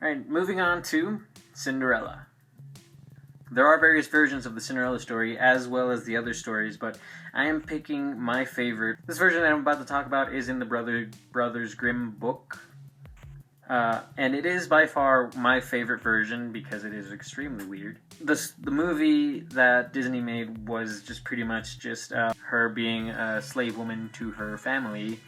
Alright, moving on to Cinderella. There are various versions of the Cinderella story as well as the other stories, but I am picking my favorite. This version that I'm about to talk about is in the Brothers Grimm book. And it is by far my favorite version because it is extremely weird. The movie that Disney made was just pretty much just her being a slave woman to her family,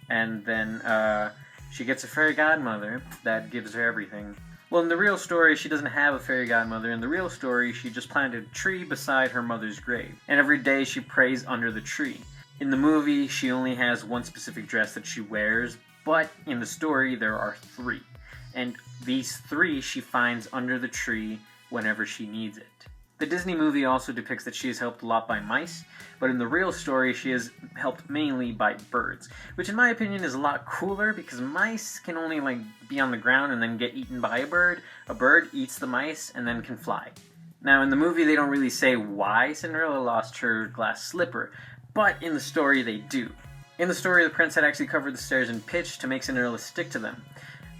and then she gets a fairy godmother that gives her everything. Well, in the real story, she doesn't have a fairy godmother. In the real story, she just planted a tree beside her mother's grave, and every day she prays under the tree. In the movie, she only has one specific dress that she wears, but in the story, there are 3. And these 3 she finds under the tree whenever she needs it. The Disney movie also depicts that she is helped a lot by mice, but in the real story she is helped mainly by birds, which in my opinion is a lot cooler because mice can only be on the ground and then get eaten by a bird. A bird eats the mice and then can fly. Now in the movie they don't really say why Cinderella lost her glass slipper, but in the story they do. In the story the prince had actually covered the stairs in pitch to make Cinderella stick to them,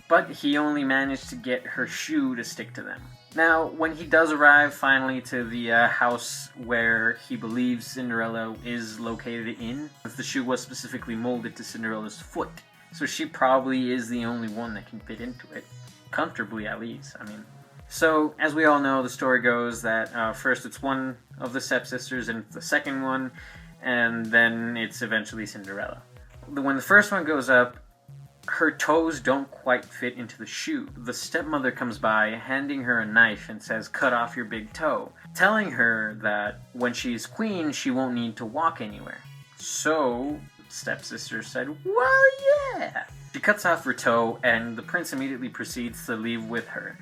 but he only managed to get her shoe to stick to them. Now, when he does arrive finally to the house where he believes Cinderella is located in, the shoe was specifically molded to Cinderella's foot, so she probably is the only one that can fit into it. Comfortably, at least, So, as we all know, the story goes that first it's one of the stepsisters and the second one, and then it's eventually Cinderella. When the first one goes up, her toes don't quite fit into the shoe. The stepmother comes by, handing her a knife and says, "Cut off your big toe," telling her that when she's queen, she won't need to walk anywhere. So, stepsister said, "Well, yeah." She cuts off her toe, and the prince immediately proceeds to leave with her.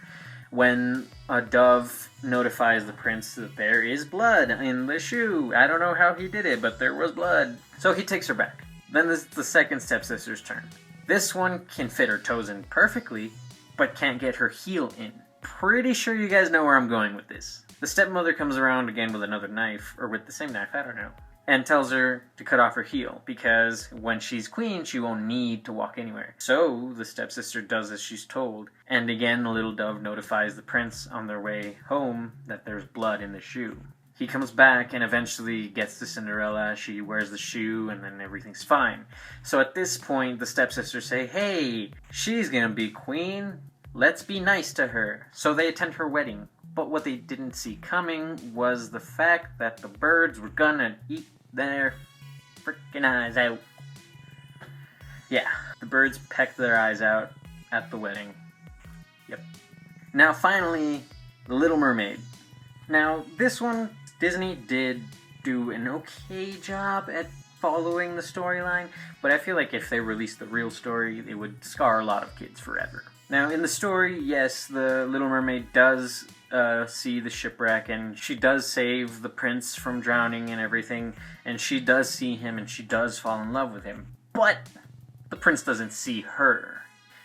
When a dove notifies the prince that there is blood in the shoe. I don't know how he did it, but there was blood. So he takes her back. Then it's the second stepsister's turn. This one can fit her toes in perfectly, but can't get her heel in. Pretty sure you guys know where I'm going with this. The stepmother comes around again with another knife, or with the same knife, I don't know, and tells her to cut off her heel, because when she's queen, she won't need to walk anywhere. So the stepsister does as she's told, and again the little dove notifies the prince on their way home that there's blood in the shoe. He comes back and eventually gets to Cinderella. She wears the shoe and then everything's fine. So at this point, the stepsisters say, "Hey, she's gonna be queen. Let's be nice to her." So they attend her wedding. But what they didn't see coming was the fact that the birds were gonna eat their frickin' eyes out. Yeah, the birds pecked their eyes out at the wedding. Yep. Now finally, The Little Mermaid. Now this one, Disney did do an okay job at following the storyline, but I feel like if they released the real story, it would scar a lot of kids forever. Now in the story, yes, the Little Mermaid does see the shipwreck, and she does save the prince from drowning and everything, and she does see him and she does fall in love with him, but the prince doesn't see her.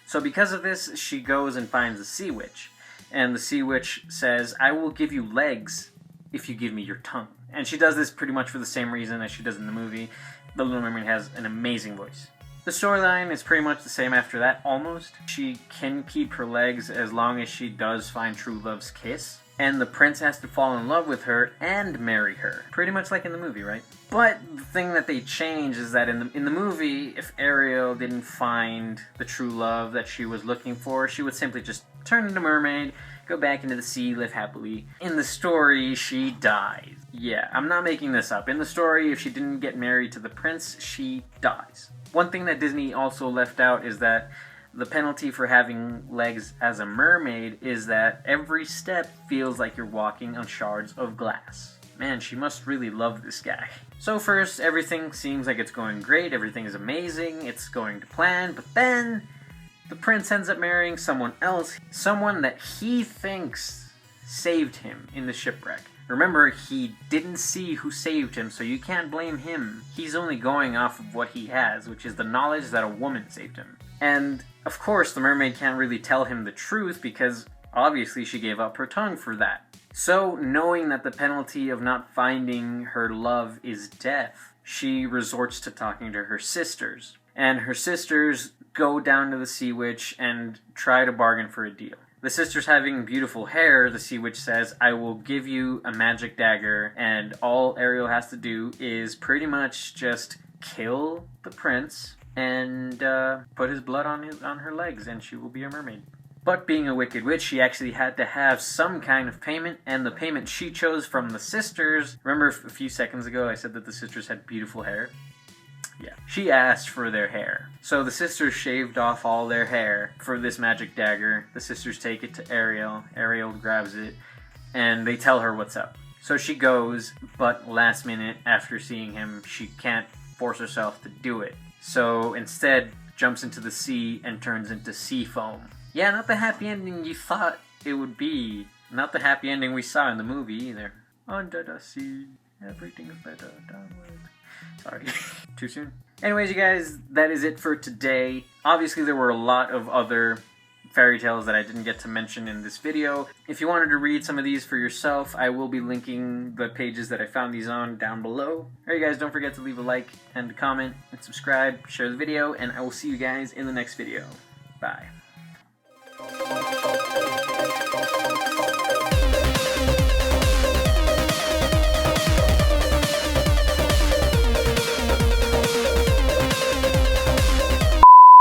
So because of this, she goes and finds the sea witch, and the sea witch says, "I will give you legs if you give me your tongue." And she does this pretty much for the same reason as she does in the movie. The Little Mermaid has an amazing voice. The storyline is pretty much the same after that, almost. She can keep her legs as long as she does find true love's kiss. And the prince has to fall in love with her and marry her. Pretty much like in the movie, right? But the thing that they change is that in the movie, if Ariel didn't find the true love that she was looking for, she would simply just turn into a mermaid, go back into the sea, live happily. In the story, she dies. Yeah, I'm not making this up. In the story, if she didn't get married to the prince, she dies. One thing that Disney also left out is that the penalty for having legs as a mermaid is that every step feels like you're walking on shards of glass. Man, she must really love this guy. So first, everything seems like it's going great, everything is amazing, it's going to plan, but then the prince ends up marrying someone else, someone that he thinks saved him in the shipwreck. Remember, he didn't see who saved him, so you can't blame him. He's only going off of what he has, which is the knowledge that a woman saved him. And, of course, the mermaid can't really tell him the truth because, obviously, she gave up her tongue for that. So, knowing that the penalty of not finding her love is death, she resorts to talking to her sisters. And her sisters go down to the sea witch and try to bargain for a deal. The sister's having beautiful hair. The sea witch says, I will give you a magic dagger, and all Ariel has to do is pretty much just kill the prince and put his blood on her legs, and she will be a mermaid. But being a wicked witch, she actually had to have some kind of payment, and the payment she chose from the sisters. Remember a few seconds ago I said that the sisters had beautiful hair? Yeah. She asked for their hair. So the sisters shaved off all their hair for this magic dagger. The sisters take it to Ariel. Ariel grabs it, and they tell her what's up. So she goes, but last minute, after seeing him, she can't force herself to do it. So instead, jumps into the sea and turns into sea foam. Yeah, not the happy ending you thought it would be. Not the happy ending we saw in the movie either. Under the sea, everything's better downwards. Sorry. Too soon? Anyways, you guys, that is it for today. Obviously, there were a lot of other fairy tales that I didn't get to mention in this video. If you wanted to read some of these for yourself, I will be linking the pages that I found these on down below. Alright guys, don't forget to leave a like and a comment and subscribe, share the video, and I will see you guys in the next video. Bye.